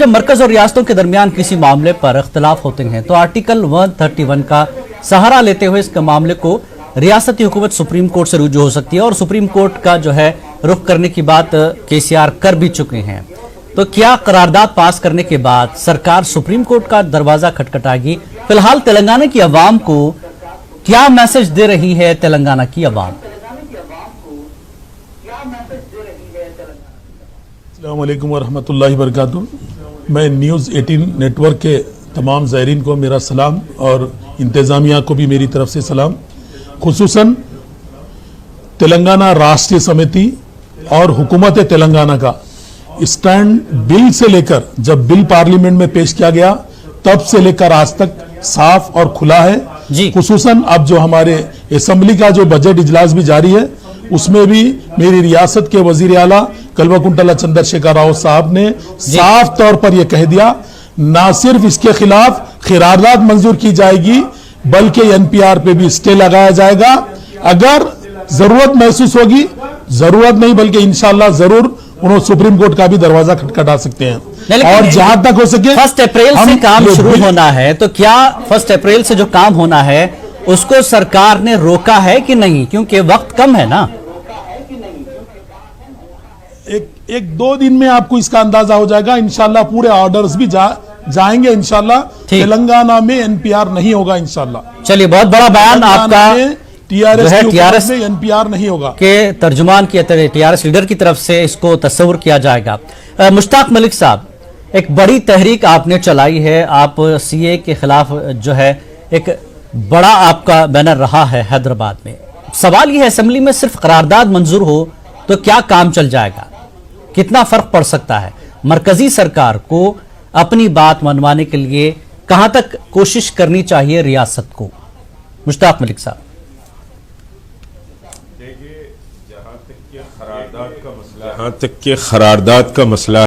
जब मरकज और रियासतों के दरमियान किसी मामले पर इख्तलाफ होते हैं तो आर्टिकल 131 का सहारा लेते हुए इसके मामले को रियासती हुकूमत सुप्रीम कोर्ट से रुजू हो सकती है और सुप्रीम कोर्ट का जो है रुख करने की बात केसीआर कर भी चुके हैं। तो क्या करारदाद पास करने के बाद सरकार सुप्रीम कोर्ट का दरवाजा खटखटाएगी? फिलहाल तेलंगाना की आवाम को क्या मैसेज दे रही है तेलंगाना की आवाम? अस्सलाम वालेकुम वरहमतुल्लाहि वबरकातुहू। मैं न्यूज़ 18 नेटवर्क के तमाम ज़ायरीन को मेरा सलाम और इंतज़ामिया को भी मेरी तरफ से सलाम। खुसूसन तेलंगाना राष्ट्रीय समिति और हुकूमत तेलंगाना का स्टैंड बिल से लेकर, जब बिल पार्लियामेंट में पेश किया गया तब से लेकर आज तक साफ और खुला है। खुसूसन अब जो हमारे असेंबली का जो बजट इजलास भी जारी है उसमें भी मेरी रियासत के वजीर आला कल्वकुंतला चंद्रशेखर राव साहब ने साफ तौर पर यह कह दिया, ना सिर्फ इसके खिलाफ करारदाद मंजूर की जाएगी बल्कि एनपीआर पे भी स्टे लगाया जाएगा। अगर जरूरत महसूस होगी, जरूरत नहीं बल्कि इंशाल्लाह जरूर उन्होंने सुप्रीम कोर्ट का भी दरवाजा खटखटा सकते हैं। और जहां तक हो सके 1 अप्रैल से काम शुरू होना है, तो क्या 1 अप्रैल से जो काम होना है उसको सरकार ने रोका है कि नहीं? क्योंकि वक्त कम है ना। एक दो दिन में आपको इसका अंदाजा हो जाएगा। इंशाल्लाह पूरे ऑर्डर्स भी जाएंगे। इंशाल्लाह तेलंगाना में एनपीआर नहीं होगा इंशाल्लाह। चलिए, बहुत बड़ा बयान आपका। टीआरएस में एनपीआर नहीं होगा के तर्जुमान की टीआरएस लीडर की तरफ से इसको तस्वुर किया जाएगा। मुश्ताक मलिक साहब, एक बड़ी तहरीक आपने चलाई है। आप सीए के खिलाफ जो है एक बड़ा आपका बैनर रहा है हैदराबाद में। सवाल यह है, असेंबली में सिर्फ करारदाद मंजूर हो तो क्या काम चल जाएगा? कितना फर्क पड़ सकता है? मरकजी सरकार को अपनी बात मनवाने के लिए कहां तक कोशिश करनी चाहिए रियासत को? मुश्ताक मलिक साहब। जहां तक के खरारदाद का मसला